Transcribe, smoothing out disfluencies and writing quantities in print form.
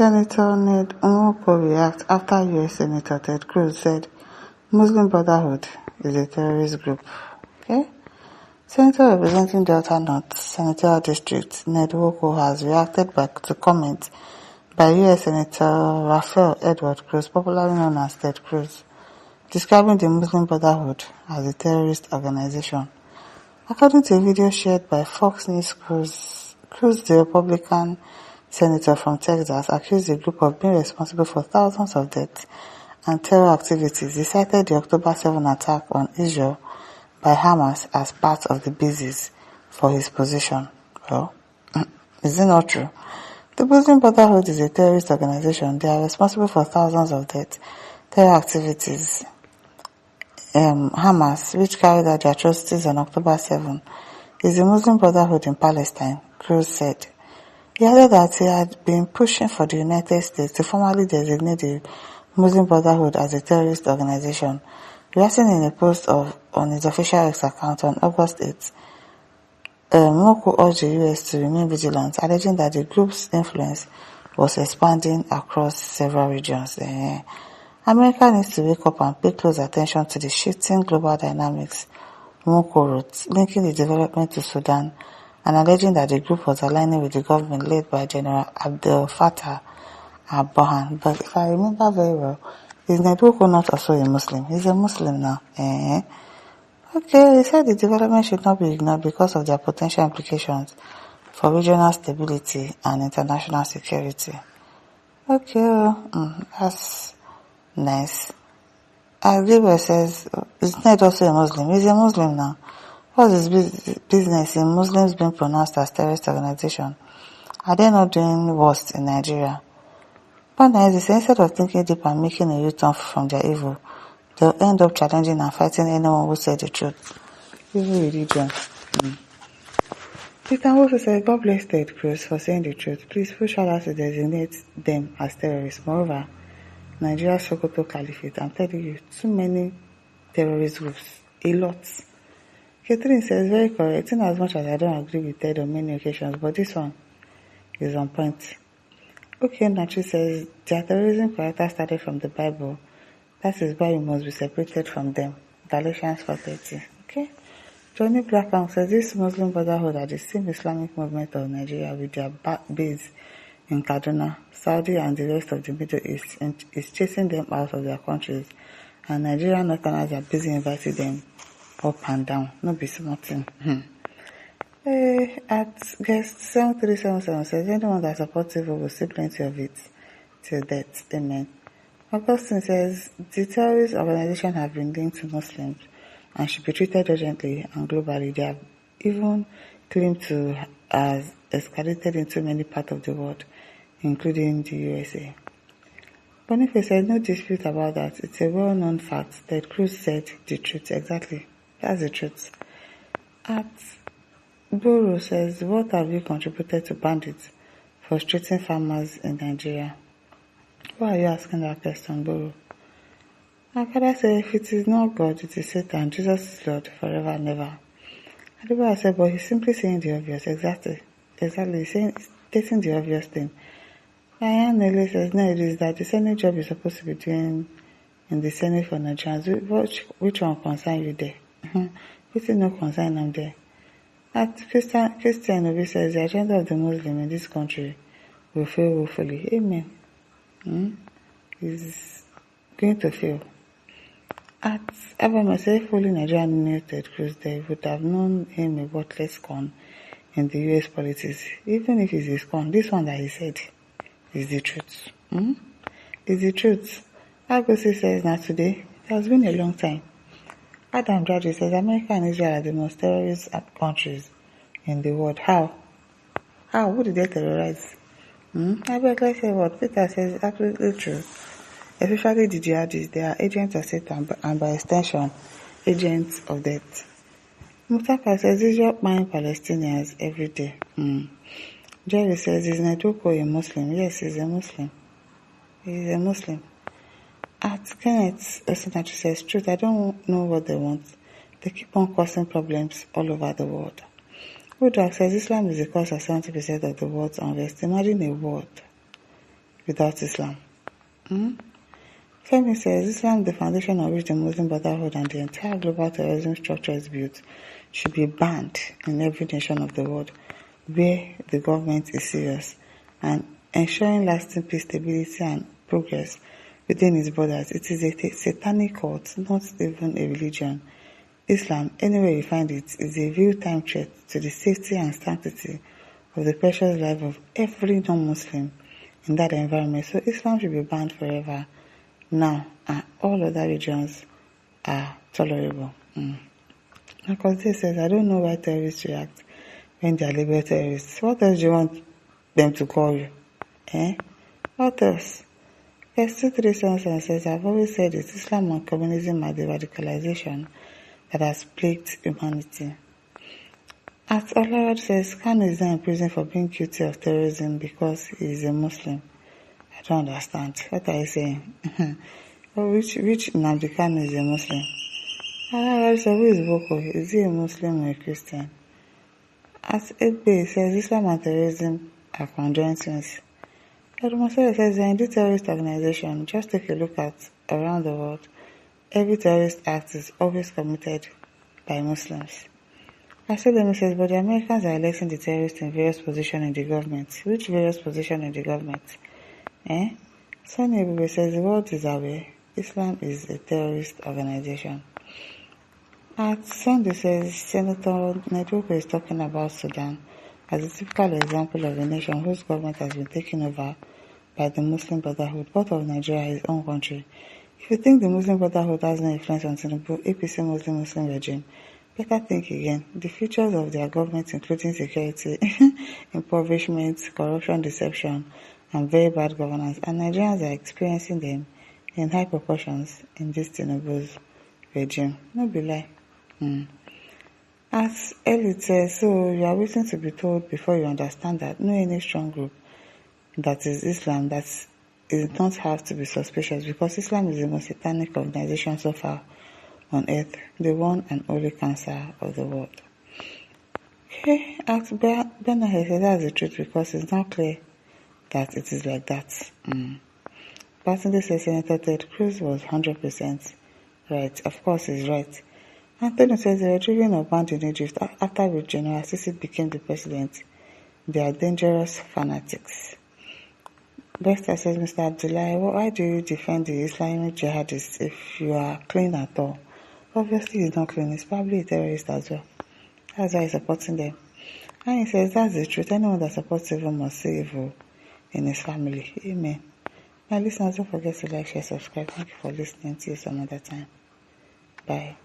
Senator Ned Nwoko reacts after U.S. Senator Ted Cruz said Muslim Brotherhood is a terrorist group. Okay? Senator representing Delta North Senatorial District Ned Nwoko has reacted back to comments by U.S. Senator Raphael Edward Cruz, popularly known as Ted Cruz, describing the Muslim Brotherhood as a terrorist organization. According to a video shared by Fox News, Cruz, the Republican senator from Texas, accused the group of being responsible for thousands of deaths and terror activities. He cited the October 7 attack on Israel by Hamas as part of the basis for his position. Well, is it not true? The Muslim Brotherhood is a terrorist organization. They are responsible for thousands of deaths, terror activities. Hamas, which carried out the atrocities on October 7, is the Muslim Brotherhood in Palestine, Cruz said. He added that he had been pushing for the United States to formally designate the Muslim Brotherhood as a terrorist organization. Reacting in a post on his official X account on August 8, Nwoko urged the U.S. to remain vigilant, alleging that the group's influence was expanding across several regions. America needs to wake up and pay close attention to the shifting global dynamics, Nwoko wrote, linking the development to Sudan and alleging that the group was aligning with the government led by General Abdel Fattah al-Burhan. But if I remember very well, is Nwoko not also a Muslim? He's a Muslim now. Okay, he said the development should not be ignored because of their potential implications for regional stability and international security. Okay, that's nice. Agriba says, is Ned also a Muslim? He's a Muslim now. What's his business in Muslims being pronounced as terrorist organization? Are they not doing worst in Nigeria? But instead of thinking deep and making a U-turn from their evil, they'll end up challenging and fighting anyone who said the truth. Evil religion. Peter also said, God bless Ted Cruz for saying the truth. Please push others to designate them as terrorists. Moreover, Nigeria's Sokoto Caliphate, I'm telling you, too many terrorist groups. A lot. Catherine says, very correct, in as much as I don't agree with Ted on many occasions, but this one is on point. Okay, Nachi says, their terrorism character started from the Bible. That is why you must be separated from them. Galatians 4:30. Okay? Johnny Blackham says, this Muslim Brotherhood are the same Islamic movement of Nigeria with their base in Kaduna, Saudi and the rest of the Middle East, and is chasing them out of their countries. And Nigerian Northerners are busy inviting them up and down. No be smarting. At guest 7377 says, anyone that supports evil will see plenty of it till death. Amen. Augustine says, the terrorist organization have been linked to Muslims and should be treated urgently and globally. They have even claimed to have escalated into many parts of the world, including the USA. Boniface said, no dispute about that. It's a well-known fact that Cruz said the truth. Exactly. That's the truth. At Boro says, what have you contributed to bandits frustrating farmers in Nigeria? Why are you asking that question, Boro? Akada said, if it is not God, it is Satan. Jesus is Lord forever and ever. Adiba said, but he's simply saying the obvious. Exactly. He's stating the obvious thing. Diane Nelly says, no, it is that the Senate job is supposed to be doing in the Senate for Nigerians. Which one concern you there? Which no concern I'm there. At Christian Obi says, the agenda of the Muslim in this country will fail woefully. Amen. Is going to fail. At Abama says, if only Nigeria knew Ted Cruz, they would have known him a worthless con in the US politics. Even if it's his con, this one that he said is the truth. Is the truth. Agosi says, now today, it has been a long time. Adam Judge says, America and Israel are the most terrorist countries in the world. How? Who did they terrorize? I beg, let's say what Peter says, absolutely true. Especially the jihadis, they are agents of Satan and by extension, agents of death. Mutaka says, Israel buying Palestinians every day. Jerry says, is Nwoko a Muslim? Yes, he's a Muslim. He's a Muslim. At Kenneth Osinatri says, truth, I don't know what they want. They keep on causing problems all over the world. Woodrock says, Islam is the cause of 70% of the world's unrest. Imagine a world without Islam? Femi says Islam, the foundation on which the Muslim Brotherhood and the entire global terrorism structure is built, should be banned in every nation of the world where the government is serious and ensuring lasting peace, stability, and progress within its borders. It is a satanic cult, not even a religion. Islam, anywhere you find it, is a real-time threat to the safety and sanctity of the precious life of every non-Muslim in that environment. So Islam should be banned forever now, and all other religions are tolerable. Because this says, I don't know why terrorists react when they are labeled terrorists. What else do you want them to call you? What else? Verse 2377 says, I've always said it, Islam and communism are the radicalization that has plagued humanity. As RR0R1ST says, Khan is now in prison for being guilty of terrorism because he is a Muslim. I don't understand. What are you saying? Which Nnamdi Kanu is a Muslim? RR0R1ST says, who is Nwoko? Is he a Muslim or a Christian? As 8B says, Islam and terrorism are conjoined twins. Edumosere says, in the terrorist organization, just take a look at around the world. Every terrorist act is always committed by Muslims. Aselemi says, but the Americans are electing the terrorists in various positions in the government. Which various position in the government? Sonny Ebube says, the world is aware. Islam is a terrorist organization. At Sunday says, Senator Nwoko is talking about Sudan as a typical example of a nation whose government has been taken over by the Muslim Brotherhood, both of Nigeria, his own country. If you think the Muslim Brotherhood has no influence on Tinubu, APC Muslim regime, better think again. The features of their government, including security, impoverishment, corruption, deception, and very bad governance, and Nigerians are experiencing them in high proportions in this Tinubu's regime. No be lie. As Elliot says, so you are waiting to be told before you understand that no any strong group that is Islam that it don't have to be suspicious, because Islam is the most satanic organization so far on earth, the one and only cancer of the world. Okay, at Bernard said that's the truth, because it's not clear that it is like that. Personally says Senator Ted Cruz was 100% right. Of course he's right. Anthony says they were driven or banned in Egypt after which General Sisi became the president. They are dangerous fanatics. Bester says, Mr. Abdullahi, why do you defend the Islamic jihadists if you are clean at all? Obviously he's not clean, he's probably a terrorist as well. That's why he's supporting them. And he says that's the truth. Anyone that supports evil must see evil in his family. Amen. My listeners, don't forget to like, share, subscribe. Thank you for listening. See you some other time. Bye.